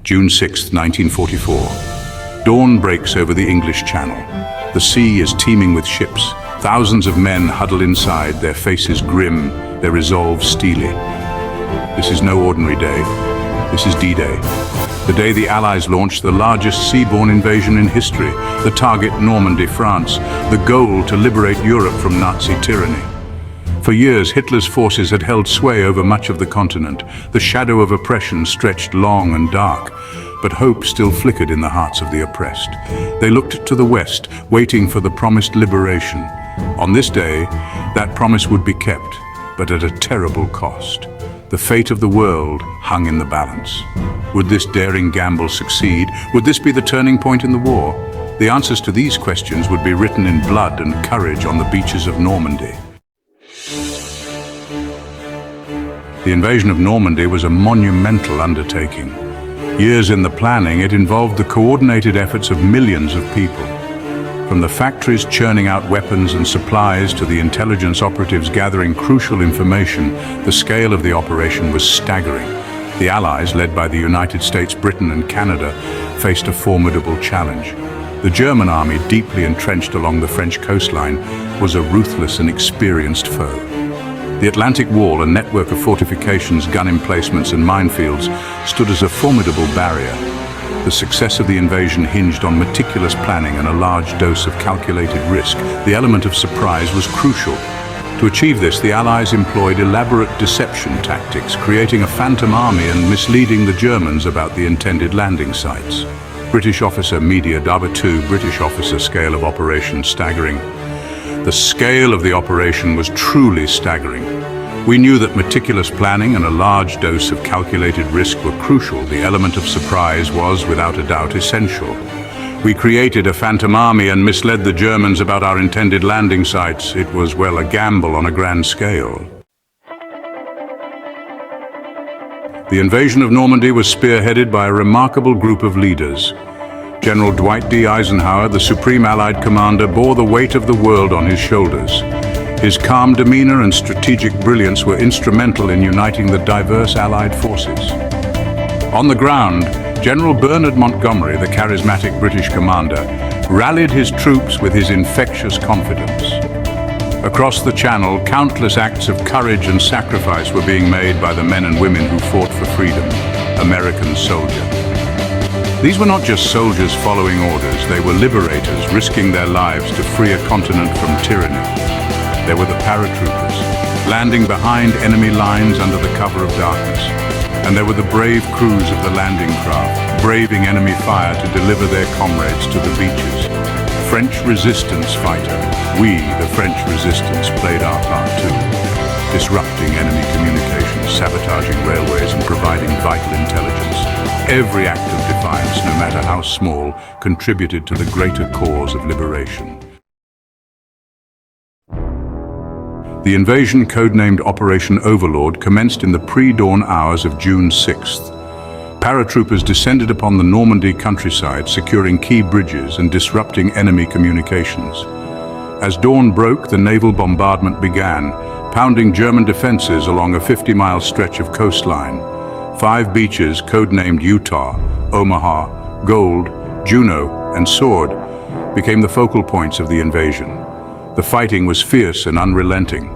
June 6, 1944. Dawn breaks over the English Channel. The sea is teeming with ships. Thousands of men huddle inside, their faces grim, their resolve steely. This is no ordinary day. This is D-Day. The day the Allies launched the largest seaborne invasion in history. The target, Normandy, France. The goal, to liberate Europe from Nazi tyranny. For years, Hitler's forces had held sway over much of the continent. The shadow of oppression stretched long and dark, but hope still flickered in the hearts of the oppressed. They looked to the west, waiting for the promised liberation. On this day, that promise would be kept, but at a terrible cost. The fate of the world hung in the balance. Would this daring gamble succeed? Would this be the turning point in the war? The answers to these questions would be written in blood and courage on the beaches of Normandy. The invasion of Normandy was a monumental undertaking. Years in the planning, it involved the coordinated efforts of millions of people. From the factories churning out weapons and supplies to the intelligence operatives gathering crucial information, the scale of the operation was staggering. The Allies, led by the United States, Britain and Canada, faced a formidable challenge. The German army, deeply entrenched along the French coastline, was a ruthless and experienced foe. The Atlantic Wall, a network of fortifications, gun emplacements and minefields, stood as a formidable barrier. The success of the invasion hinged on meticulous planning and a large dose of calculated risk. The element of surprise was crucial. To achieve this, the Allies employed elaborate deception tactics, creating a phantom army and misleading the Germans about the intended landing sites. British officer media, WWII, British officer, scale of operation staggering. The scale of the operation was truly staggering. We knew that meticulous planning and a large dose of calculated risk were crucial. The element of surprise was, without a doubt, essential. We created a phantom army and misled the Germans about our intended landing sites. It was, well, a gamble on a grand scale. The invasion of Normandy was spearheaded by a remarkable group of leaders. General Dwight D. Eisenhower, the Supreme Allied Commander, bore the weight of the world on his shoulders. His calm demeanor and strategic brilliance were instrumental in uniting the diverse Allied forces. On the ground, General Bernard Montgomery, the charismatic British commander, rallied his troops with his infectious confidence. Across the Channel, countless acts of courage and sacrifice were being made by the men and women who fought for freedom, American soldiers. These were not just soldiers following orders, they were liberators risking their lives to free a continent from tyranny. There were the paratroopers, landing behind enemy lines under the cover of darkness. And there were the brave crews of the landing craft, braving enemy fire to deliver their comrades to the beaches. French resistance fighter, we, the French resistance, played our part too, disrupting enemy communications, sabotaging railways and providing vital intelligence. Every act of defiance, no matter how small, contributed to the greater cause of liberation. The invasion, codenamed Operation Overlord, commenced in the pre-dawn hours of June 6th. Paratroopers descended upon the Normandy countryside, securing key bridges and disrupting enemy communications. As dawn broke, the naval bombardment began, pounding German defenses along a 50-mile stretch of coastline. 5 beaches, codenamed Utah, Omaha, Gold, Juno, and Sword, became the focal points of the invasion. The fighting was fierce and unrelenting.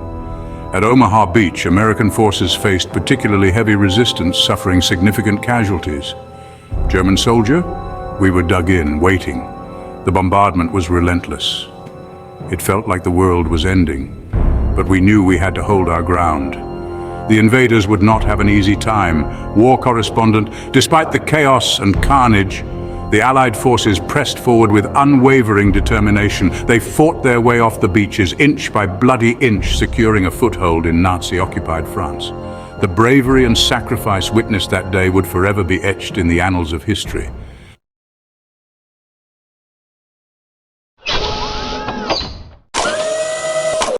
At Omaha Beach, American forces faced particularly heavy resistance, suffering significant casualties. German soldier? We were dug in, waiting. The bombardment was relentless. It felt like the world was ending, but we knew we had to hold our ground. The invaders would not have an easy time. War correspondent, despite the chaos and carnage, the Allied forces pressed forward with unwavering determination. They fought their way off the beaches, inch by bloody inch, securing a foothold in Nazi-occupied France. The bravery and sacrifice witnessed that day would forever be etched in the annals of history.